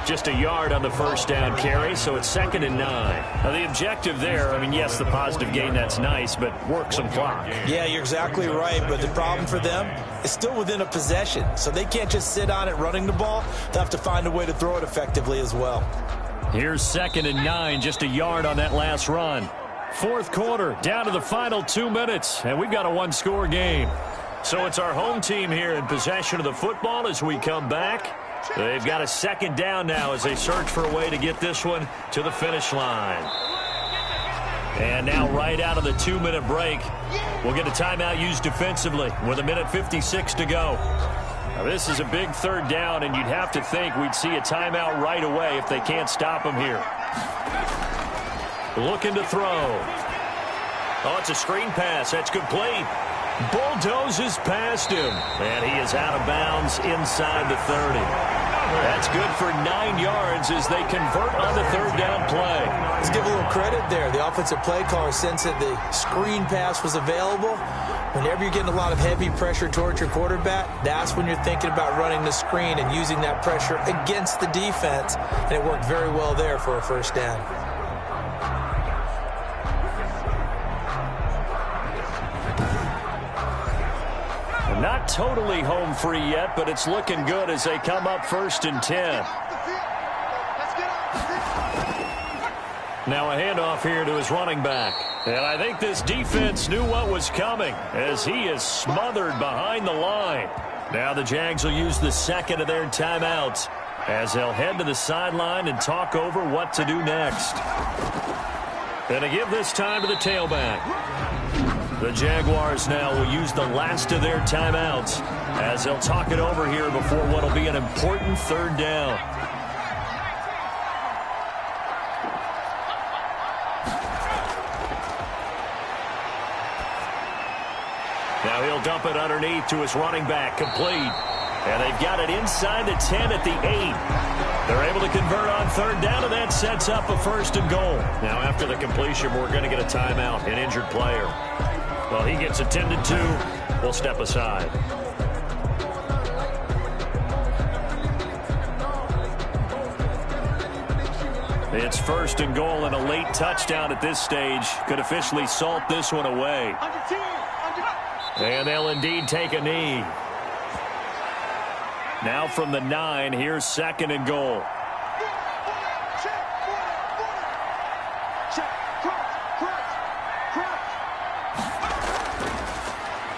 Just a yard on the first down carry, so it's 2nd and 9. Now the objective there, I mean, yes, the positive gain, that's nice, but work some clock. Yeah, you're exactly right, but the problem for them is still within a possession, so they can't just sit on it running the ball. They'll have to find a way to throw it effectively as well. Here's 2nd and 9, just a yard on that last run. Fourth quarter, down to the final 2 minutes, and we've got a one-score game. So it's our home team here in possession of the football as we come back. They've got a 2nd down now as they search for a way to get this one to the finish line. And now right out of the 2-minute break, we'll get a timeout used defensively with 1:56 to go. Now this is a big 3rd down, and you'd have to think we'd see a timeout right away if they can't stop him here. Looking to throw. Oh, it's a screen pass. That's complete. Bulldozes past him, and he is out of bounds inside the 30. That's good for 9 yards as they convert on the 3rd down play. Let's give a little credit there. The offensive play caller sensed that the screen pass was available. Whenever you're getting a lot of heavy pressure towards your quarterback, that's when you're thinking about running the screen and using that pressure against the defense, and it worked very well there for a 1st down. Not totally home free yet, but it's looking good as they come up 1st and 10. Now a handoff here to his running back. And I think this defense knew what was coming as he is smothered behind the line. Now the Jags will use the 2nd of their timeouts as they'll head to the sideline and talk over what to do next. And to give this time to the tailback. The Jaguars now will use the last of their timeouts as they'll talk it over here before what will be an important 3rd down. Now he'll dump it underneath to his running back, complete. And they've got it inside the 10 at the 8. They're able to convert on 3rd down, and that sets up a 1st and goal. Now after the completion, we're going to get a timeout, an injured player. Well, he gets attended to. We'll step aside. It's 1st and goal, and a late touchdown at this stage could officially salt this one away. And they'll indeed take a knee. Now from the 9, here's 2nd and goal.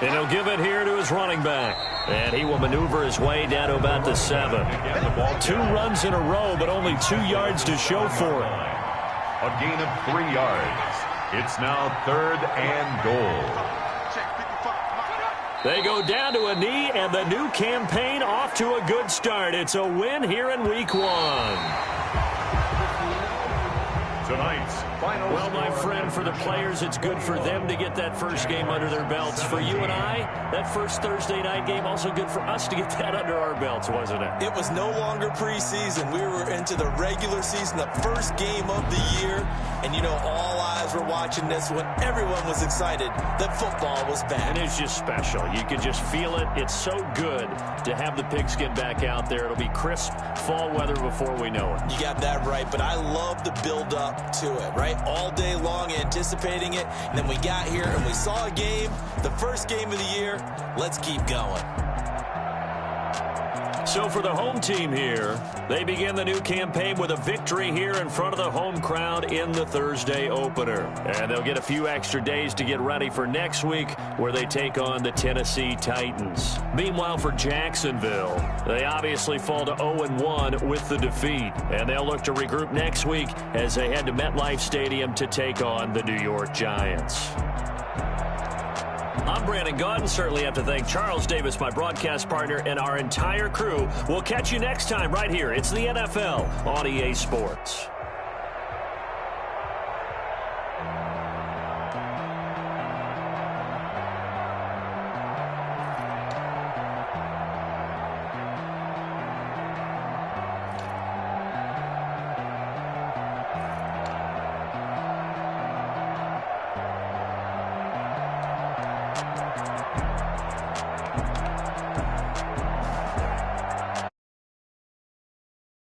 And he'll give it here to his running back. And he will maneuver his way down to about the 7. 2 runs in a row, but only 2 yards to show for it. A gain of 3 yards. It's now 3rd and goal. They go down to a knee, and the new campaign off to a good start. It's a win here in Week 1. Tonight's final Well, my friend, for the players, it's good for them to get that first game under their belts. For you and I, that first Thursday night game, also good for us to get that under our belts, wasn't it? It was no longer preseason. We were into the regular season, the first game of the year. And, you know, all eyes were watching this when everyone was excited that football was back. And it's just special. You can just feel it. It's so good to have the pigskin back out there. It'll be crisp fall weather before we know it. You got that right, but I love the build-up to it, right? All day long anticipating it. And then we got here and we saw a game, the first game of the year. Let's keep going. So for the home team here, they begin the new campaign with a victory here in front of the home crowd in the Thursday opener. And they'll get a few extra days to get ready for next week where they take on the Tennessee Titans. Meanwhile, for Jacksonville, they obviously fall to 0-1 with the defeat. And they'll look to regroup next week as they head to MetLife Stadium to take on the New York Giants. I'm Brandon Gaudin. Certainly have to thank Charles Davis, my broadcast partner, and our entire crew. We'll catch you next time right here. It's the NFL on EA Sports.